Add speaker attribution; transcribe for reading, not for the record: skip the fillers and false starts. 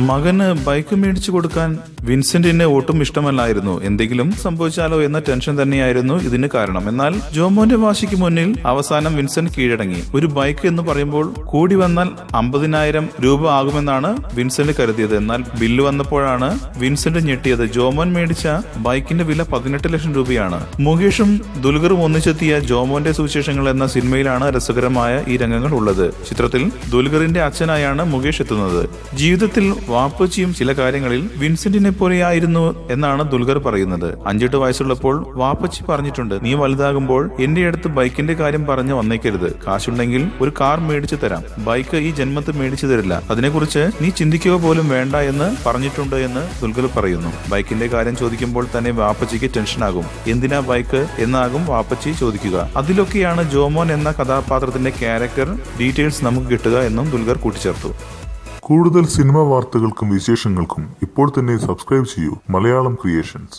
Speaker 1: മകന് ബൈക്ക് മേടിച്ചു കൊടുക്കാൻ വിൻസെന്റിന് ഒട്ടും ഇഷ്ടമല്ലായിരുന്നു. എന്തെങ്കിലും സംഭവിച്ചാലോ എന്ന ടെൻഷൻ തന്നെയായിരുന്നു ഇതിന് കാരണം. എന്നാൽ ജോമോന്റെ വാശിക്ക് മുന്നിൽ അവസാനം വിൻസെന്റ് കീഴടങ്ങി. ഒരു ബൈക്ക് എന്ന് പറയുമ്പോൾ കൂടി വന്നാൽ 50,000 രൂപ ആകുമെന്നാണ് വിൻസെന്റ് കരുതിയത്. എന്നാൽ ബില്ല് വന്നപ്പോഴാണ് വിൻസെന്റ് ഞെട്ടിയത്. ജോമോൻ മേടിച്ച ബൈക്കിന്റെ വില 18 ലക്ഷം രൂപയാണ്. മുകേഷും ദുൽഖറും ഒന്നിച്ചെത്തിയ ജോമോന്റെ സുവിശേഷങ്ങൾ എന്ന സിനിമയിലാണ് രസകരമായ ഈ രംഗങ്ങൾ ഉള്ളത്. ചിത്രത്തിൽ ദുൽഖറിന്റെ അച്ഛനായാണ് മുകേഷ് എത്തുന്നത്. ജീവിതത്തിൽ വാപ്പച്ചിയും ചില കാര്യങ്ങളിൽ വിൻസെന്റിനെ പോലെയായിരുന്നു എന്നാണ് ദുൽഖർ പറയുന്നത്. 5-8 വയസ്സുള്ളപ്പോൾ വാപ്പച്ചി പറഞ്ഞിട്ടുണ്ട്, നീ വലുതാകുമ്പോൾ എന്റെ അടുത്ത് ബൈക്കിന്റെ കാര്യം പറഞ്ഞ് വന്നേക്കരുത്. കാശുണ്ടെങ്കിൽ ഒരു കാർ മേടിച്ചു തരാം, ബൈക്ക് ഈ ജന്മത്ത് മേടിച്ചു തരില്ല, അതിനെക്കുറിച്ച് നീ ചിന്തിക്കുക പോലും വേണ്ട എന്ന് പറഞ്ഞിട്ടുണ്ട് എന്ന് ദുൽഖർ പറയുന്നു. ബൈക്കിന്റെ കാര്യം ചോദിക്കുമ്പോൾ തന്നെ വാപ്പച്ചിക്ക് ടെൻഷനാകും. എന്തിനാ ബൈക്ക് എന്നാകും വാപ്പച്ചി ചോദിക്കുക. അതിലൊക്കെയാണ് ജോമോൻ എന്ന കഥാപാത്രത്തിന്റെ ക്യാരക്ടർ ഡീറ്റെയിൽസ് നമുക്ക് കിട്ടുക എന്നും ദുൽഖർ കൂട്ടിച്ചേർത്തു.
Speaker 2: കൂടുതൽ സിനിമാ വാർത്തകൾക്കും വിശേഷങ്ങൾക്കും ഇപ്പോൾ തന്നെ സബ്സ്ക്രൈബ് ചെയ്യൂ മലയാളം ക്രിയേഷൻസ്.